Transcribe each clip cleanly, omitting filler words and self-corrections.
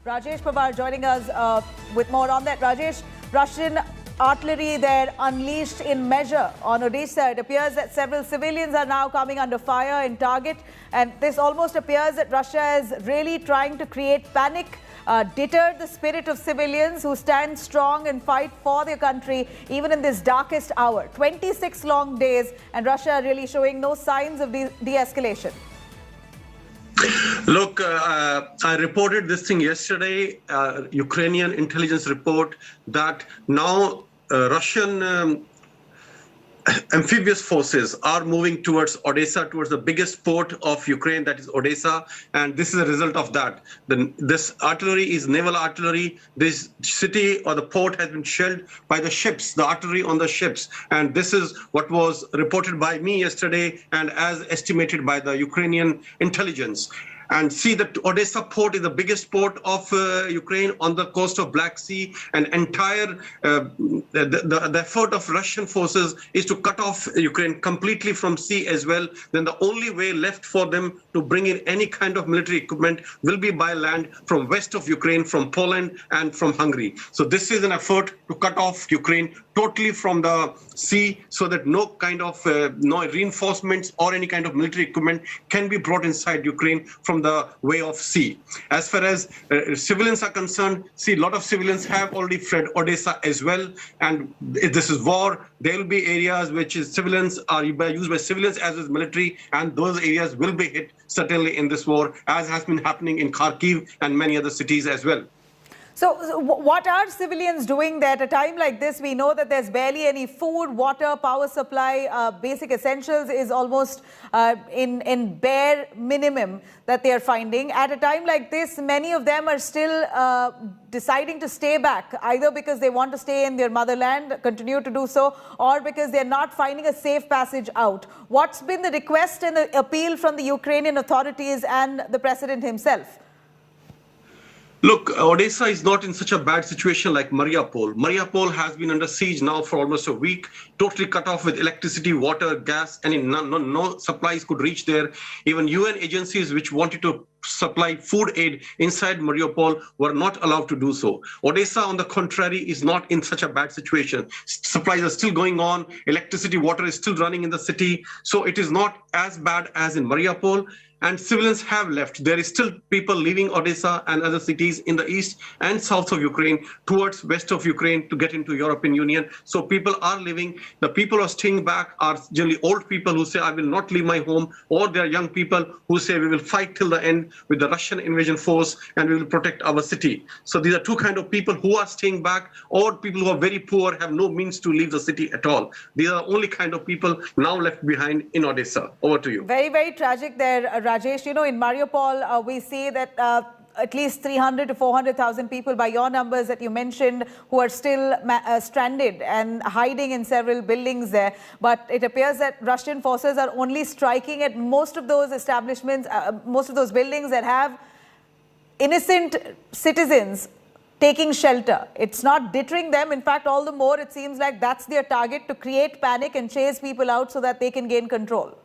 Rajesh Pawar joining us with more on that. Rajesh, Russian artillery there unleashed in measure on Odessa. It appears that several civilians are now coming under fire in target, and this almost appears that Russia is really trying to create panic, deter the spirit of civilians who stand strong and fight for their country even in this darkest hour. 26 long days, and Russia really showing no signs of de-escalation. Look, I reported this thing yesterday, Ukrainian intelligence report that now Russian amphibious forces are moving towards Odessa, towards the biggest port of Ukraine, that is Odessa, and this is a result of that. This artillery is naval artillery. This city or the port has been shelled by the ships, the artillery on the ships, and this is what was reported by me yesterday and as estimated by the Ukrainian intelligence. And see that Odessa port is the biggest port of Ukraine on the coast of Black Sea, and entire the effort of Russian forces is to cut off Ukraine completely from sea as well. Then the only way left for them to bring in any kind of military equipment will be by land from west of Ukraine, from Poland and from Hungary. So this is an effort to cut off Ukraine totally from the sea, so that no kind of no reinforcements or any kind of military equipment can be brought inside Ukraine from the way of sea. As far as civilians are concerned, see, a lot of civilians have already fled Odessa as well, and if this is war, there will be areas which is civilians are used by civilians as is military, and those areas will be hit certainly in this war, as has been happening in Kharkiv and many other cities as well. So what are civilians doing there at a time like this? We know that there's barely any food, water, power supply, basic essentials is almost in bare minimum that they are finding. At a time like this, many of them are still deciding to stay back, either because they want to stay in their motherland, continue to do so, or because they're not finding a safe passage out. What's been the request and the appeal from the Ukrainian authorities and the president himself? Look, Odessa is not in such a bad situation like Mariupol. Mariupol has been under siege now for almost a week, totally cut off with electricity, water, gas, and no supplies could reach there. Even UN agencies which wanted to supply food aid inside Mariupol were not allowed to do so. Odessa, on the contrary, is not in such a bad situation. Supplies are still going on, electricity, water is still running in the city, so it is not as bad as in Mariupol. And civilians have left. There is still people leaving Odessa and other cities in the east and south of Ukraine towards west of Ukraine to get into European Union. So people are leaving. The people who are staying back are generally old people who say, I will not leave my home, or they are young people who say, we will fight till the end with the Russian invasion force and we will protect our city. So these are two kinds of people who are staying back, or people who are very poor, have no means to leave the city at all. These are the only kind of people now left behind in Odessa. Over to you. Very, very tragic there, Rajesh. You know, in Mariupol, we see that at least 300 to 400,000 people, by your numbers that you mentioned, who are still stranded and hiding in several buildings there. But it appears that Russian forces are only striking at most of those establishments, most of those buildings that have innocent citizens taking shelter. It's not deterring them. In fact, all the more, it seems like that's their target, to create panic and chase people out so that they can gain control.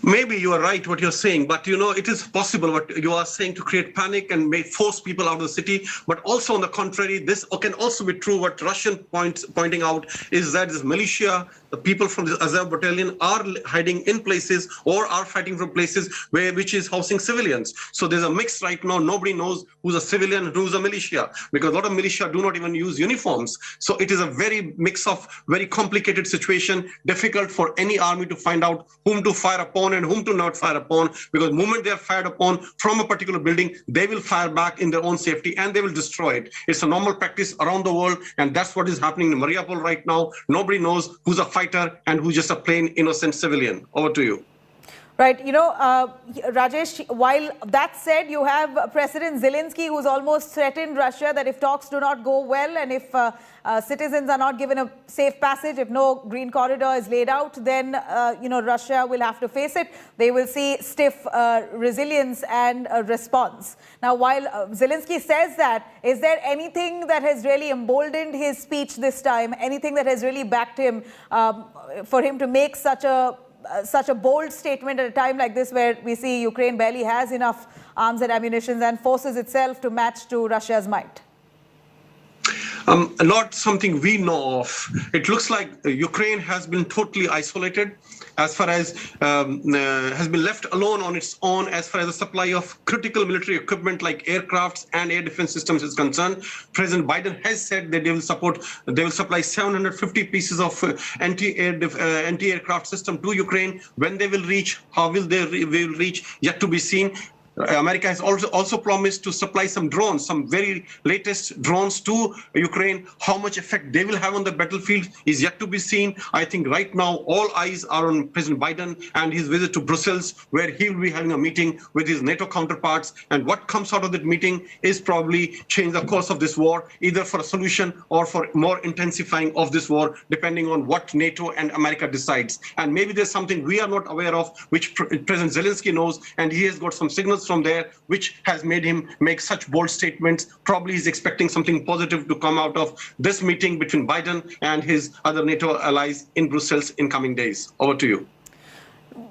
Maybe you are right what you're saying, but you know, it is possible what you are saying, to create panic and may force people out of the city. But also on the contrary, this can also be true. What Russian pointing out is that this militia, the people from the Azov battalion, are hiding in places or are fighting from places which is housing civilians. So there's a mix right now. Nobody knows who's a civilian, who's a militia, because a lot of militia do not even use uniforms. So it is a very mix of very complicated situation, difficult for any army to find out whom to fire upon and whom to not fire upon, because the moment they are fired upon from a particular building, they will fire back in their own safety and they will destroy it. It's a normal practice around the world, and that's what is happening in Mariupol right now. Nobody knows who's a fighter and who's just a plain innocent civilian. Over to you. Right. You know, Rajesh, while that said, you have President Zelenskyy, who's almost threatened Russia that if talks do not go well and if citizens are not given a safe passage, if no green corridor is laid out, then, you know, Russia will have to face it. They will see stiff resilience and response. Now, while Zelenskyy says that, is there anything that has really emboldened his speech this time? Anything that has really backed him for him to make such a such a bold statement at a time like this, where we see Ukraine barely has enough arms and ammunition and forces itself to match to Russia's might? Not something we know of. It looks like Ukraine has been totally isolated as far as has been left alone on its own as far as the supply of critical military equipment like aircrafts and air defense systems is concerned. President Biden has said that they will supply 750 pieces of anti-aircraft system to Ukraine. When they will reach, how will they will reach, yet to be seen. America has also promised to supply some drones, some very latest drones to Ukraine. How much effect they will have on the battlefield is yet to be seen. I think right now all eyes are on President Biden and his visit to Brussels, where he will be having a meeting with his NATO counterparts. And what comes out of that meeting is probably change the course of this war, either for a solution or for more intensifying of this war, depending on what NATO and America decides. And maybe there's something we are not aware of, which President Zelenskyy knows, and he has got some signals from there, which has made him make such bold statements. Probably he's expecting something positive to come out of this meeting between Biden and his other NATO allies in Brussels in coming days. Over to you.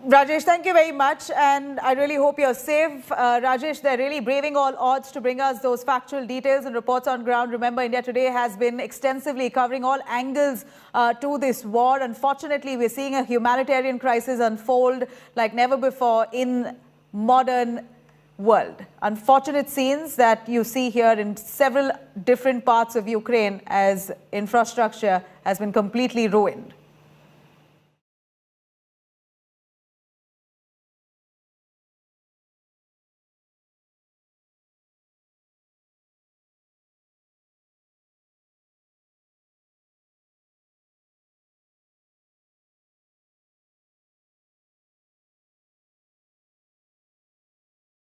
Rajesh, thank you very much, and I really hope you're safe. Rajesh, they're really braving all odds to bring us those factual details and reports on ground. Remember, India Today has been extensively covering all angles to this war. Unfortunately, we're seeing a humanitarian crisis unfold like never before in modern world. Unfortunate scenes that you see here in several different parts of Ukraine as infrastructure has been completely ruined.